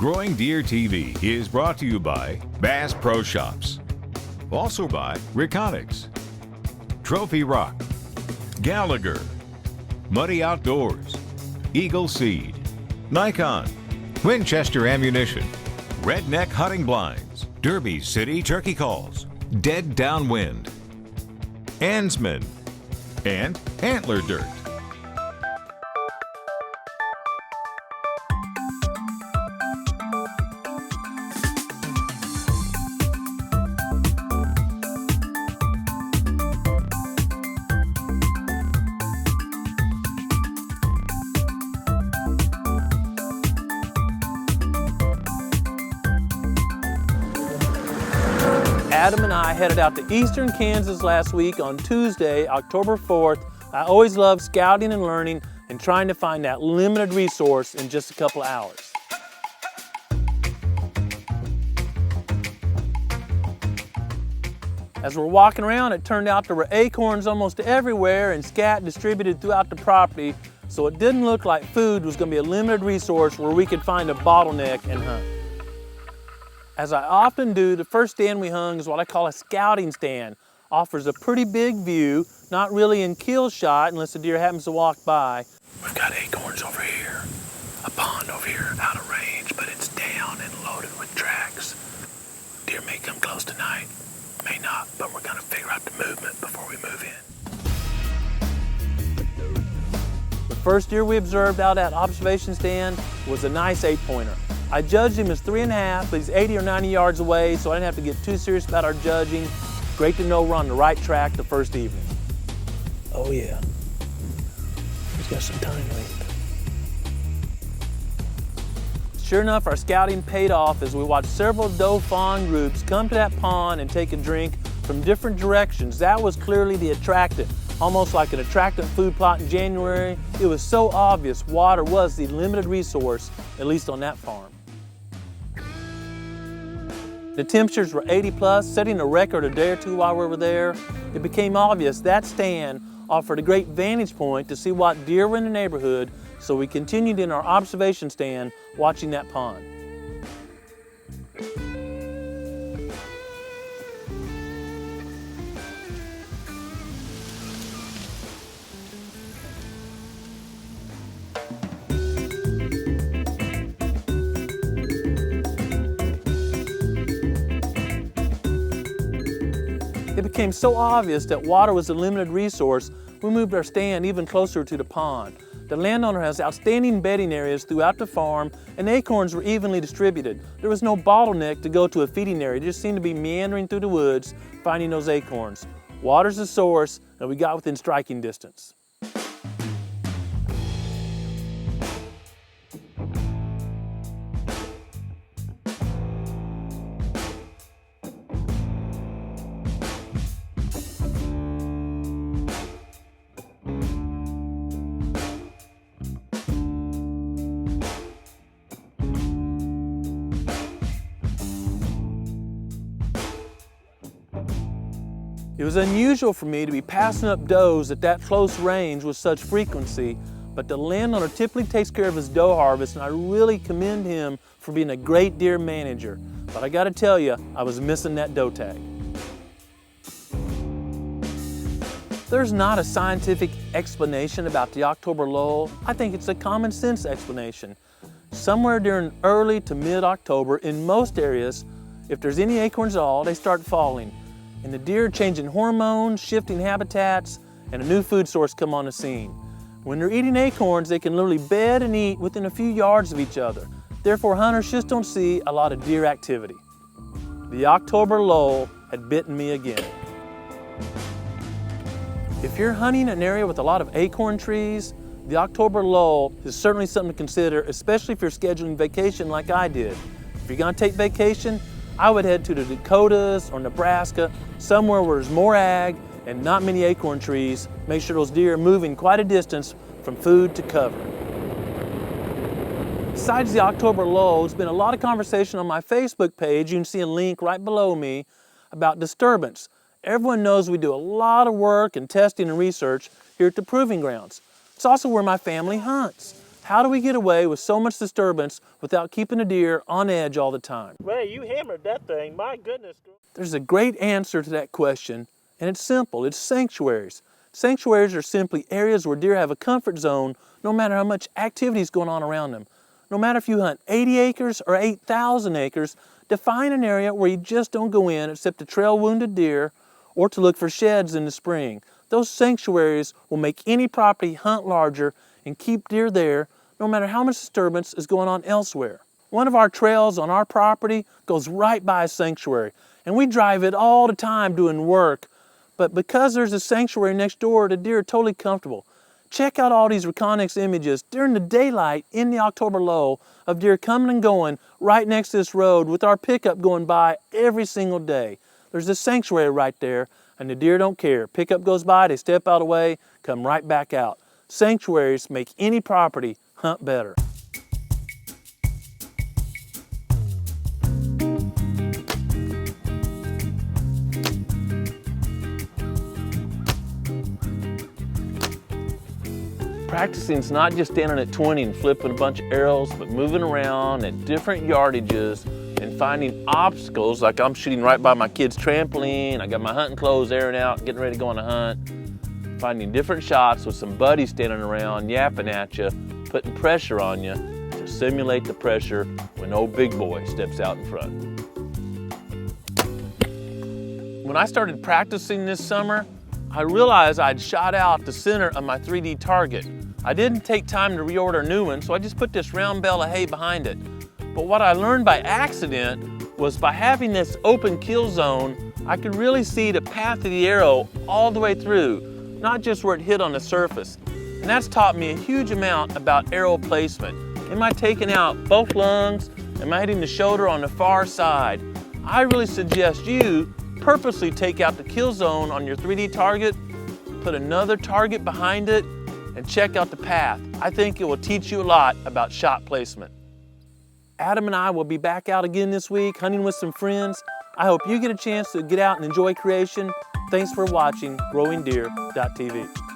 GrowingDeer.tv is brought to you by Bass Pro Shops. Also by Reconics, Trophy Rock, Gallagher, Muddy Outdoors, Eagle Seed, Nikon, Winchester Ammunition, Redneck Hunting Blinds, Derby City Turkey Calls, Dead Downwind, Ansman, and Antler Dirt. Adam and I headed out to eastern Kansas last week on Tuesday, October 4th. I always love scouting and learning and trying to find that limited resource in just a couple of hours. As we're walking around, it turned out there were acorns almost everywhere and scat distributed throughout the property, so it didn't look like food was going to be a limited resource where we could find a bottleneck and hunt. As I often do, the first stand we hung is what I call a scouting stand. Offers a pretty big view, not really in kill shot unless the deer happens to walk by. We've got acorns over here, a pond over here out of range, but it's down and loaded with tracks. Deer may come close tonight, may not, but we're gonna figure out the movement before we move in. The first deer we observed out at observation stand was a nice 8-pointer. I judged him as 3.5, but he's 80 or 90 yards away, so I didn't have to get too serious about our judging. Great to know we're on the right track the first evening. Oh yeah, he's got some time left. Sure enough, our scouting paid off as we watched several doe fawn groups come to that pond and take a drink from different directions. That was clearly the attractant, almost like an attractant food plot in January. It was so obvious water was the limited resource, at least on that farm. The temperatures were 80 plus, setting a record a day or two while we were there. It became obvious that stand offered a great vantage point to see what deer were in the neighborhood, so we continued in our observation stand watching that pond. It became so obvious that water was a limited resource, we moved our stand even closer to the pond. The landowner has outstanding bedding areas throughout the farm, and acorns were evenly distributed. There was no bottleneck to go to a feeding area. It just seemed to be meandering through the woods, finding those acorns. Water's the source, and we got within striking distance. It was unusual for me to be passing up does at that close range with such frequency, but the landowner typically takes care of his doe harvest, and I really commend him for being a great deer manager. But I gotta tell you, I was missing that doe tag. There's not a scientific explanation about the October lull. I think it's a common sense explanation. Somewhere during early to mid-October, in most areas, if there's any acorns at all, they start falling. And the deer changing hormones, shifting habitats, and a new food source come on the scene. When they're eating acorns, they can literally bed and eat within a few yards of each other. Therefore, hunters just don't see a lot of deer activity. The October lull had bitten me again. If you're hunting an area with a lot of acorn trees, the October lull is certainly something to consider, especially if you're scheduling vacation like I did. If you're gonna take vacation, I would head to the Dakotas or Nebraska, somewhere where there's more ag and not many acorn trees. Make sure those deer are moving quite a distance from food to cover. Besides the October lull, there's been a lot of conversation on my Facebook page. You can see a link right below me about disturbance. Everyone knows we do a lot of work and testing and research here at the Proving Grounds. It's also where my family hunts. How do we get away with so much disturbance without keeping a deer on edge all the time? Ray, you hammered that thing. My goodness. There's a great answer to that question, and it's simple. It's sanctuaries. Sanctuaries are simply areas where deer have a comfort zone no matter how much activity is going on around them. No matter if you hunt 80 acres or 8,000 acres, define an area where you just don't go in except to trail wounded deer or to look for sheds in the spring. Those sanctuaries will make any property hunt larger and keep deer there no matter how much disturbance is going on elsewhere. One of our trails on our property goes right by a sanctuary, and we drive it all the time doing work. But because there's a sanctuary next door, the deer are totally comfortable. Check out all these Reconyx images during the daylight in the October lull of deer coming and going right next to this road with our pickup going by every single day. There's a sanctuary right there, and the deer don't care. Pickup goes by, they step out of the way, come right back out. Sanctuaries make any property hunt better. Practicing is not just standing at 20 and flipping a bunch of arrows, but moving around at different yardages and finding obstacles, like I'm shooting right by my kid's trampoline, I got my hunting clothes airing out, getting ready to go on a hunt, finding different shots with some buddies standing around yapping at you, putting pressure on you to simulate the pressure when old big boy steps out in front. When I started practicing this summer, I realized I'd shot out the center of my 3D target. I didn't take time to reorder a new one, so I just put this round bale of hay behind it. But what I learned by accident was by having this open kill zone, I could really see the path of the arrow all the way through, not just where it hit on the surface. And that's taught me a huge amount about arrow placement. Am I taking out both lungs? Am I hitting the shoulder on the far side? I really suggest you purposely take out the kill zone on your 3D target, put another target behind it, and check out the path. I think it will teach you a lot about shot placement. Adam and I will be back out again this week hunting with some friends. I hope you get a chance to get out and enjoy creation. Thanks for watching GrowingDeer.tv.